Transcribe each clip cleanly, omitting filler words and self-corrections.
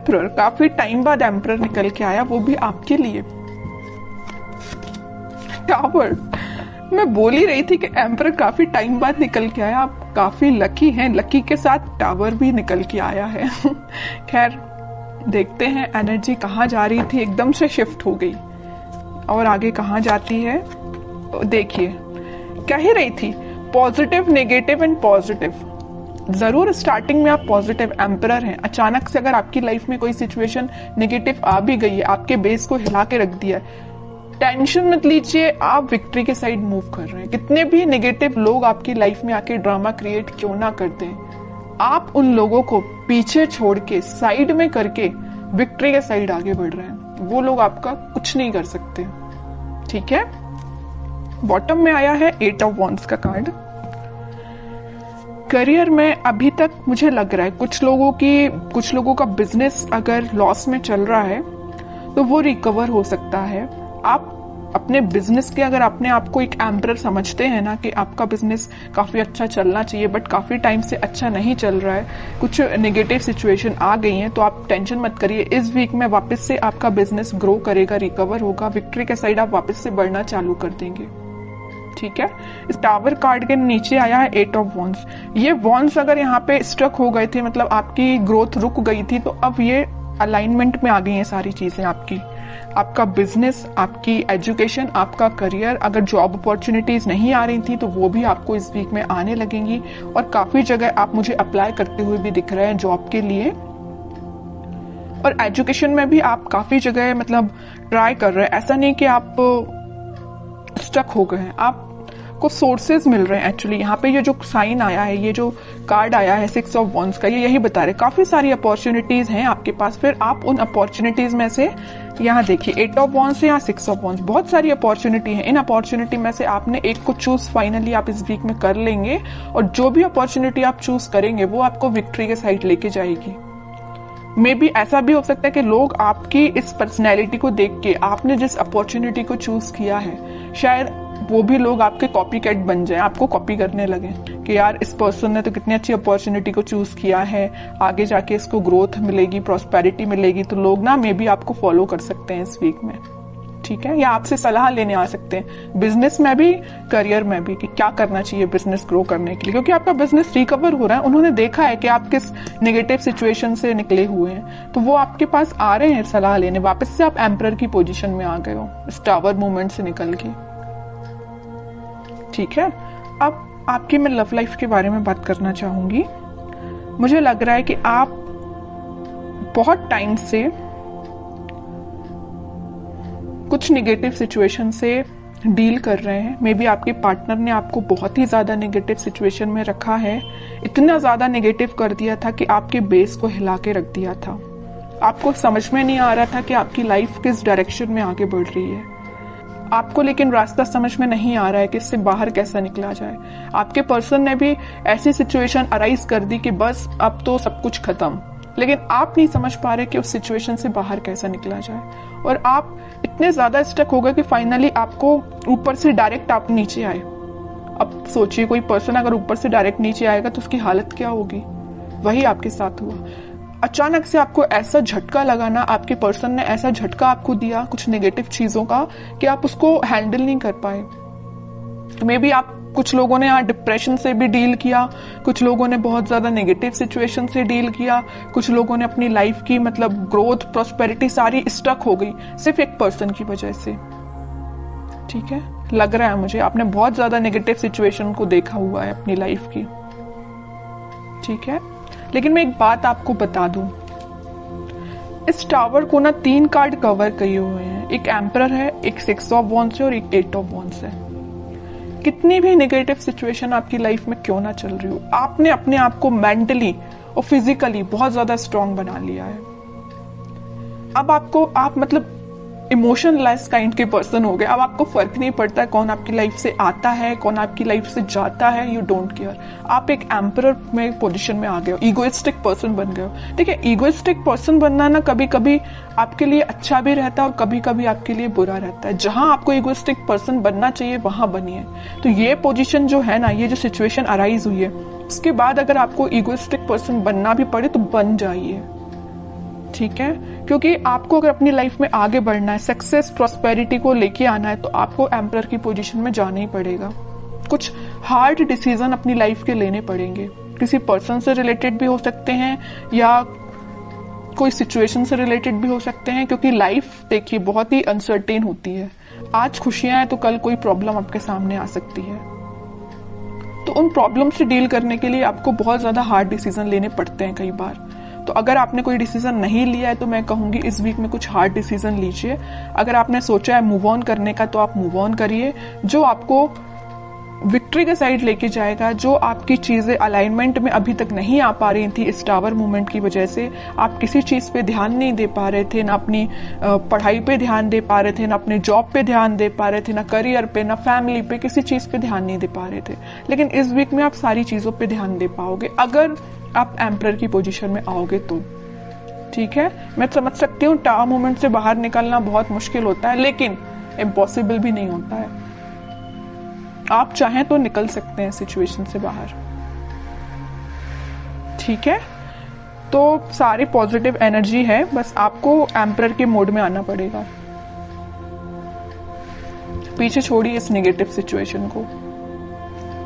Emperor, काफी time बाद emperor निकल के आया, वो भी आपके लिए। टावर, मैं बोल ही रही थी कि एम्परर काफी टाइम बाद निकल के आया, आप काफी लकी हैं, लकी के साथ टावर भी निकल के आया है। खैर देखते हैं एनर्जी कहाँ जा रही थी, एकदम से शिफ्ट हो गई और आगे कहाँ जाती है। देखिए कह ही रही थी पॉजिटिव, नेगेटिव एंड पॉजिटिव। जरूर स्टार्टिंग में आप पॉजिटिव एम्परर हैं, अचानक से अगर आपकी लाइफ में कोई सिचुएशन नेगेटिव आ भी गई है, आपके बेस को हिला के रख दिया है, टेंशन मत लीजिए, आप विक्ट्री के साइड मूव कर रहे हैं। कितने भी नेगेटिव लोग आपकी लाइफ में आके ड्रामा क्रिएट क्यों ना करते हैं, आप उन लोगों को पीछे छोड़ के साइड में करके विक्ट्री के साइड आगे बढ़ रहे हैं। वो लोग आपका कुछ नहीं कर सकते, ठीक है। बॉटम में आया है 8 ऑफ वॉन्ड्स का कार्ड। करियर में अभी तक मुझे लग रहा है कुछ लोगों का बिजनेस अगर लॉस में चल रहा है तो वो रिकवर हो सकता है। आप अपने बिजनेस के अगर अपने आप को एक एम्परर समझते हैं ना कि आपका बिजनेस काफी अच्छा चलना चाहिए बट काफी टाइम से अच्छा नहीं चल रहा है, कुछ नेगेटिव सिचुएशन आ गई हैं, तो आप टेंशन मत करिए। इस वीक में वापस से आपका बिजनेस ग्रो करेगा, रिकवर होगा, विक्ट्री के साइड आप वापस से बढ़ना चालू कर देंगे, ठीक है। इस टावर कार्ड के नीचे आया है 8 ऑफ वॉन्ड्स। ये वॉन्ड्स अगर यहाँ पे स्ट्रक हो गए थे, मतलब आपकी ग्रोथ रुक गई थी, तो अब ये अलाइनमेंट में आ गई हैं सारी चीजें आपकी। आपका बिजनेस, आपकी एजुकेशन, आपका करियर, अगर जॉब अपॉर्चुनिटीज नहीं आ रही थी तो वो भी आपको इस वीक में आने लगेंगी। और काफी जगह आप मुझे अप्लाई करते हुए भी दिख रहे हैं जॉब के लिए। और एजुकेशन में भी आप काफी जगह मतलब ट्राई कर रहे हैं, ऐसा नहीं कि आप स्टक हो गए हैं, आपको सोर्सेज मिल रहे हैं। एक्चुअली यहाँ पे ये जो साइन आया है, ये जो कार्ड आया है 6 ऑफ वॉन्ड्स का, ये यही बता रहे काफी सारी अपॉर्चुनिटीज हैं आपके पास। फिर आप उन अपॉर्चुनिटीज में से यहाँ देखिए 8 ऑफ वॉन्ड्स या 6 ऑफ वॉन्ड्स, बहुत सारी अपॉर्चुनिटी है। इन अपॉर्चुनिटी में से आपने एक को चूज फाइनली आप इस वीक में कर लेंगे और जो भी अपॉर्चुनिटी आप चूज करेंगे वो आपको विक्ट्री के साइड लेके जाएगी। मे बी ऐसा भी हो सकता है कि लोग आपकी इस पर्सनैलिटी को देख के, आपने जिस अपॉर्चुनिटी को चूज किया है, शायद वो भी लोग आपके कॉपी कैट बन जाए, आपको कॉपी करने लगे कि यार इस पर्सन ने तो कितनी अच्छी अपॉर्चुनिटी को चूज किया है, आगे जाके इसको ग्रोथ मिलेगी, प्रॉस्पेरिटी मिलेगी। तो लोग ना मे बी आपको फॉलो कर सकते हैं इस वीक में, ठीक है, या आपसे सलाह लेने आ सकते हैं, बिजनेस में भी, करियर में भी, कि क्या करना चाहिए बिजनेस ग्रो करने के लिए, क्योंकि आपका बिजनेस रिकवर हो रहा है। उन्होंने देखा है कि आप किस नेगेटिव सिचुएशन से निकले हुए हैं, तो वो आपके पास आ रहे हैं सलाह लेने। वापस से आप एम्परर की पोजीशन में आ गए हो इस टावर मूवमेंट से निकल के, ठीक है। अब आपकी मैं लव लाइफ के बारे में बात करना चाहूंगी। मुझे लग रहा है कि आप बहुत टाइम से कुछ नेगेटिव सिचुएशन से डील कर रहे हैं। मे बी आपके पार्टनर ने आपको बहुत ही ज्यादा नेगेटिव सिचुएशन में रखा है, इतना ज्यादा नेगेटिव कर दिया था कि आपके बेस को हिला के रख दिया था। आपको समझ में नहीं आ रहा था कि आपकी लाइफ किस डायरेक्शन में आगे बढ़ रही है। आपको लेकिन रास्ता समझ में नहीं आ रहा है कि इससे बाहर कैसा निकला जाए। आपके पर्सन ने भी ऐसी सिचुएशन अराइज कर दी कि बस अब तो सब कुछ खत्म, लेकिन आप नहीं समझ पा रहे कि उस सिचुएशन से बाहर कैसा निकला जाए। और आप इतने ज्यादा स्टक हो गए कि फाइनली आपको ऊपर से डायरेक्ट आप नीचे आए। अब सोचिए कोई पर्सन अगर ऊपर से डायरेक्ट नीचे आएगा तो उसकी हालत क्या होगी। वही आपके साथ हुआ। अचानक से आपको ऐसा झटका लगा ना, आपके पर्सन ने ऐसा झटका आपको दिया कुछ नेगेटिव चीजों का कि आप उसको हैंडल नहीं कर पाए। मे बी आप, कुछ लोगों ने यहाँ डिप्रेशन से भी डील किया, कुछ लोगों ने बहुत ज्यादा नेगेटिव सिचुएशन से डील किया, कुछ लोगों ने अपनी लाइफ की मतलब ग्रोथ, प्रॉस्पेरिटी सारी स्टक हो गई सिर्फ एक पर्सन की वजह से, ठीक है। लग रहा है मुझे आपने बहुत ज्यादा नेगेटिव सिचुएशन को देखा हुआ है अपनी लाइफ की, ठीक है। लेकिन मैं एक बात आपको बता दूं, इस टावर को ना 3 कार्ड कवर किए हुए हैं। एक एम्परर है, एक 6 ऑफ वॉन्ड्स है और एक 8 ऑफ वॉन्ड्स है। कितनी भी नेगेटिव सिचुएशन आपकी लाइफ में क्यों ना चल रही हो, आपने अपने आप को मेंटली और फिजिकली बहुत ज्यादा स्ट्रांग बना लिया है। अब आप मतलब इमोशनलेस काइंड के पर्सन हो गए। अब आपको फर्क नहीं पड़ता है कौन आपकी लाइफ से आता है, कौन आपकी लाइफ से जाता है, यू डोंट केयर। आप एक एम्परर में पोजीशन में आ गए हो, ईगोइस्टिक पर्सन बन गए हो। ठीक है, ईगोइस्टिक पर्सन बनना ना कभी कभी आपके लिए अच्छा भी रहता है और कभी कभी आपके लिए बुरा रहता है। जहां आपको ईगोइस्टिक पर्सन बनना चाहिए वहां बनिए। तो ये पोजीशन जो है ना, ये जो सिचुएशन अराइज हुई है, उसके बाद अगर आपको ईगोइस्टिक पर्सन बनना भी पड़े तो बन जाइए। ठीक है, क्योंकि आपको अगर अपनी लाइफ में आगे बढ़ना है, सक्सेस प्रॉस्पेरिटी को लेके आना है, तो आपको एम्परर की पोजीशन में जाना ही पड़ेगा। कुछ हार्ड डिसीजन अपनी लाइफ के लेने पड़ेंगे, किसी पर्सन से रिलेटेड भी हो सकते हैं या कोई सिचुएशन से रिलेटेड भी हो सकते हैं, क्योंकि लाइफ देखिए बहुत ही अनसर्टेन होती है। आज खुशियां हैं तो कल कोई प्रॉब्लम आपके सामने आ सकती है, तो उन प्रॉब्लम से डील करने के लिए आपको बहुत ज्यादा हार्ड डिसीजन लेने पड़ते हैं कई बार। तो अगर आपने कोई डिसीजन नहीं लिया है तो मैं कहूंगी इस वीक में कुछ हार्ड डिसीजन लीजिए। अगर आपने सोचा है मूव ऑन करने का तो आप मूव ऑन करिए, जो आपको विक्ट्री के साइड लेके जाएगा। जो आपकी चीजें अलाइनमेंट में अभी तक नहीं आ पा रही थी इस टावर मूवमेंट की वजह से, आप किसी चीज पे ध्यान नहीं दे पा रहे थे, ना अपनी पढ़ाई पे ध्यान दे पा रहे थे, ना अपने जॉब पे ध्यान दे पा रहे थे, ना करियर पे, ना फैमिली पे, किसी चीज पे ध्यान नहीं दे पा रहे थे। लेकिन इस वीक में आप सारी चीजों पे ध्यान दे पाओगे अगर आप एम्परर की पोजीशन में आओगे तो। ठीक है, मैं समझ सकती हूँ टावर मूवमेंट से बाहर निकलना बहुत मुश्किल होता है, लेकिन इम्पॉसिबल भी नहीं होता है। आप चाहें तो निकल सकते हैं सिचुएशन से बाहर। ठीक है, तो सारी पॉजिटिव एनर्जी है, बस आपको एम्परर के मोड में आना पड़ेगा। पीछे छोड़िए इस नेगेटिव सिचुएशन को,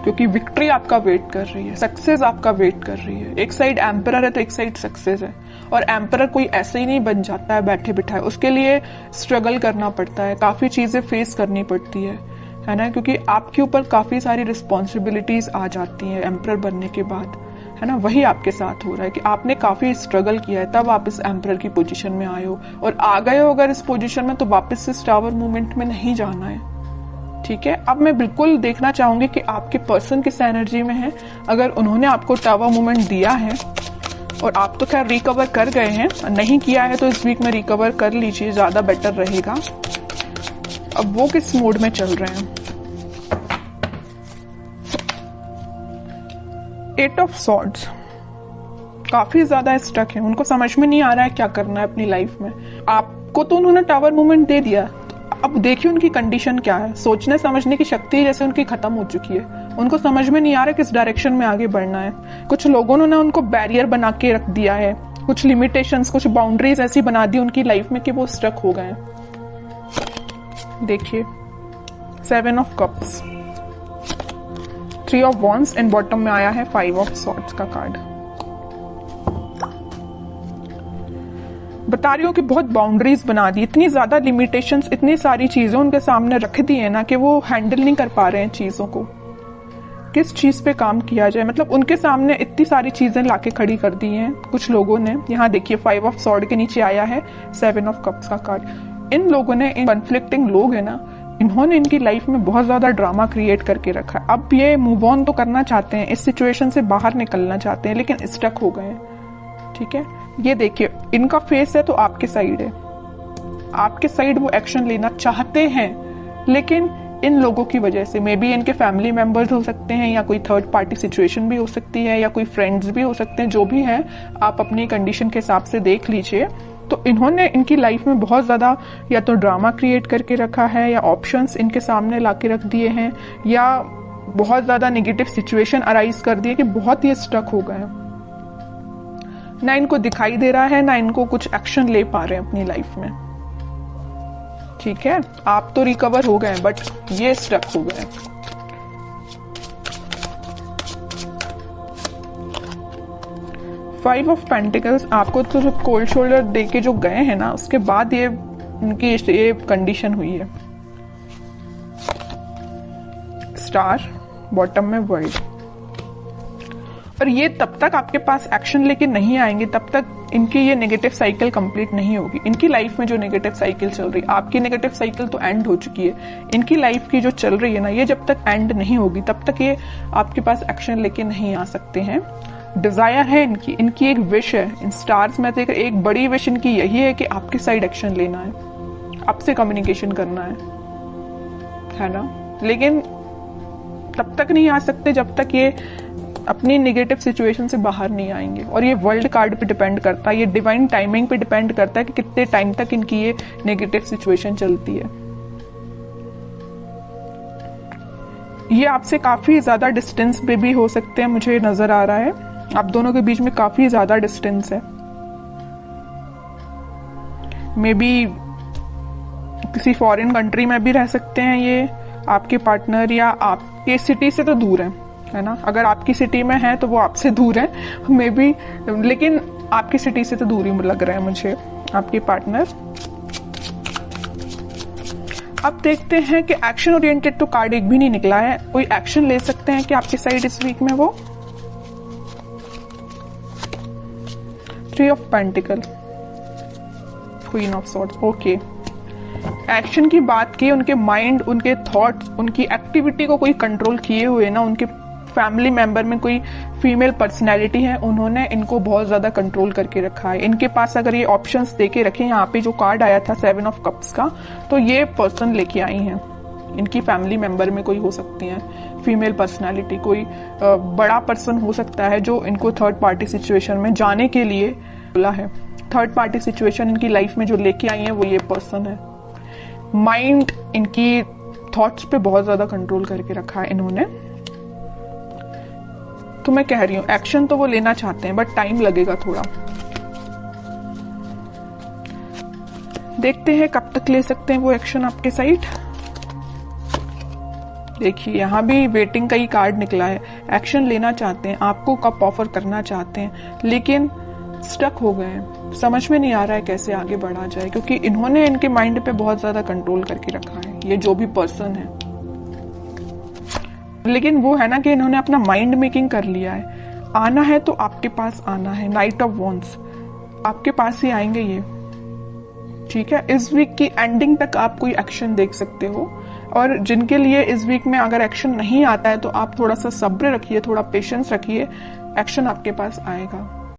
क्योंकि विक्ट्री आपका वेट कर रही है, सक्सेस आपका वेट कर रही है। एक साइड एम्परर है तो एक साइड सक्सेस है, और एम्परर कोई ऐसे ही नहीं बन जाता है बैठे बिठाए, उसके लिए स्ट्रगल करना पड़ता है, काफी चीजें फेस करनी पड़ती है ना, क्योंकि आपके ऊपर काफी सारी रिस्पॉन्सिबिलिटीज आ जाती हैं एम्परर बनने के बाद, है ना। वही आपके साथ हो रहा है कि आपने काफी स्ट्रगल किया है, तब आप इस एम्परर की पोजीशन में आए हो, और आ गए हो अगर इस पोजीशन में तो वापस से टावर मूवमेंट में नहीं जाना है। ठीक है, अब मैं बिल्कुल देखना चाहूंगी कि आपके पर्सन किस एनर्जी में है। अगर उन्होंने आपको टावर मूवमेंट दिया है और आप तो खैर रिकवर कर गए हैं, नहीं किया है तो इस वीक में रिकवर कर लीजिए, ज्यादा बेटर रहेगा। अब वो किस मोड में चल रहे हैं? 8 ऑफ सॉर्ड्स, काफी ज्यादा स्टक है, उनको समझ में नहीं आ रहा है क्या करना है अपनी लाइफ में। आपको तो उन्होंने टावर मूवमेंट दे दिया, अब देखिए उनकी कंडीशन क्या है। सोचने समझने की शक्ति जैसे उनकी खत्म हो चुकी है, उनको समझ में नहीं आ रहा किस डायरेक्शन में आगे बढ़ना है। कुछ लोगों ने उनको बैरियर बना के रख दिया है, कुछ लिमिटेशंस, कुछ बाउंड्रीज ऐसी बना दी उनकी लाइफ में कि वो स्ट्रक हो गए हैं। देखिए 7 of cups, 3 of wands and bottom में आया है 5 ऑफ सॉर्ड्स का कार्ड। बता रही हूँ कि बहुत बाउंड्रीज बना दी, इतनी ज्यादा लिमिटेशंस, इतनी सारी चीजें उनके सामने रख दी है ना कि वो हैंडल नहीं कर पा रहे हैं चीजों को। किस चीज पे काम किया जाए, मतलब उनके सामने इतनी सारी चीजें लाके खड़ी कर दी हैं कुछ लोगों ने। यहाँ देखिए 5 ऑफ सॉर्ड के नीचे आया है 7 ऑफ कप्स का कार्ड। इन लोगों ने, इन कन्फ्लिक्टिंग लोग है ना, इन्होंने इनकी लाइफ में बहुत ज्यादा ड्रामा क्रिएट करके रखा है। अब ये मूव ऑन तो करना चाहते हैं, इस सिचुएशन से बाहर निकलना चाहते हैं, लेकिन स्टक हो गए हैं। ठीक है, ये देखिए इनका फेस है तो आपके साइड है, आपके साइड वो एक्शन लेना चाहते हैं, लेकिन इन लोगों की वजह से, मे बी इनके फैमिली मेंबर्स हो सकते हैं, या कोई थर्ड पार्टी सिचुएशन भी हो सकती है, या कोई फ्रेंड्स भी हो सकते हैं, जो भी है आप अपनी कंडीशन के हिसाब से देख लीजिए। तो इन्होंने इनकी लाइफ में बहुत ज्यादा या तो ड्रामा क्रिएट करके रखा है, या ऑप्शंस इनके सामने लाके रख दिए हैं, या बहुत ज्यादा नेगेटिव सिचुएशन अराइज कर दिए कि बहुत ही स्टक हो गए। ना इनको दिखाई दे रहा है, ना इनको कुछ एक्शन ले पा रहे हैं अपनी लाइफ में। ठीक है, आप तो रिकवर हो गए बट ये स्टक हो गए। फाइव ऑफ पेंटिकल्स, आपको तो कोल्ड शोल्डर देके जो गए हैं ना, उसके बाद ये उनकी ये कंडीशन हुई है। स्टार, बॉटम में वर्ल्ड। और ये तब तक आपके पास एक्शन लेके नहीं आएंगे, तब तक इनकी ये नेगेटिव साइकिल कंप्लीट नहीं होगी। इनकी लाइफ में जो नेगेटिव साइकिल चल रही है, आपकी नेगेटिव साइकिल तो एंड हो चुकी है, इनकी लाइफ की जो चल रही है ना, ये जब तक एंड नहीं होगी तब तक ये आपके पास एक्शन लेके नहीं आ सकते हैं। डिजायर है इनकी एक विश है। इन स्टार्स में देखकर एक बड़ी विश इनकी यही है कि आपकी साइड एक्शन लेना है, आपसे कम्युनिकेशन करना है ना। लेकिन तब तक नहीं आ सकते जब तक ये अपनी नेगेटिव सिचुएशन से बाहर नहीं आएंगे। और ये वर्ल्ड कार्ड पे डिपेंड करता है, ये डिवाइन टाइमिंग पे डिपेंड करता है कि कितने टाइम तक इनकी ये नेगेटिव सिचुएशन चलती है। ये आपसे काफी ज्यादा डिस्टेंस पे भी हो सकते हैं, मुझे नजर आ रहा है आप दोनों के बीच में काफी ज्यादा डिस्टेंस है। मे बी किसी फॉरेन कंट्री में भी रह सकते हैं ये आपके पार्टनर, या आपके सिटी से तो दूर है ना। अगर आपकी सिटी में है तो वो आपसे दूर है मे बी, लेकिन आपकी सिटी से तो दूर ही लग रहा है मुझे आपके पार्टनर। अब देखते हैं कि एक्शन ओरिएंटेड तो कार्ड एक भी नहीं निकला है। कोई एक्शन ले सकते हैं कि आपकी साइड इस वीक में वो 3 of pentacle, queen of swords. Okay, action की बात की, उनके माइंड, उनके थॉट्स, उनकी एक्टिविटी को कोई कंट्रोल किए हुए ना, उनके फैमिली मेंबर में कोई फीमेल पर्सनैलिटी है, उन्होंने इनको बहुत ज्यादा कंट्रोल करके रखा है। इनके पास अगर ये ऑप्शंस देके रखे, यहाँ पे जो कार्ड आया था 7 ऑफ कप्स का, तो ये पर्सन लेके आई हैं। इनकी फैमिली मेंबर में कोई हो सकती है फीमेल पर्सनैलिटी, कोई बड़ा पर्सन हो सकता है जो इनको थर्ड पार्टी सिचुएशन में जाने के लिए बोला है। थर्ड पार्टी सिचुएशन इनकी लाइफ में जो लेके आई है वो ये पर्सन है। माइंड, इनकी थॉट्स पे बहुत ज्यादा कंट्रोल करके रखा है इन्होंने। तो मैं कह रही हूं एक्शन तो वो लेना चाहते हैं, बट टाइम लगेगा थोड़ा। देखते हैं कब तक ले सकते हैं वो एक्शन आपके साइड। देखिए यहां भी वेटिंग का ही कार्ड निकला है। एक्शन लेना चाहते हैं, आपको कब ऑफर करना चाहते हैं, लेकिन स्टक हो गए हैं। समझ में नहीं आ रहा है कैसे आगे बढ़ा जाए, क्योंकि इन्होंने इनके माइंड पे बहुत ज्यादा कंट्रोल करके रखा है, ये जो भी पर्सन है। लेकिन वो है ना कि इन्होंने अपना माइंड मेकिंग कर लिया है। आना है तो आपके पास आना है। नाइट ऑफ वॉन्ड्स, आपके पास ही आएंगे ये, ठीक है। इस वीक की एंडिंग तक आप कोई एक्शन देख सकते हो। और जिनके लिए इस वीक में अगर एक्शन नहीं आता है तो आप थोड़ा सा सब्र रखिए, थोड़ा पेशेंस रखिए, एक्शन आपके पास आएगा।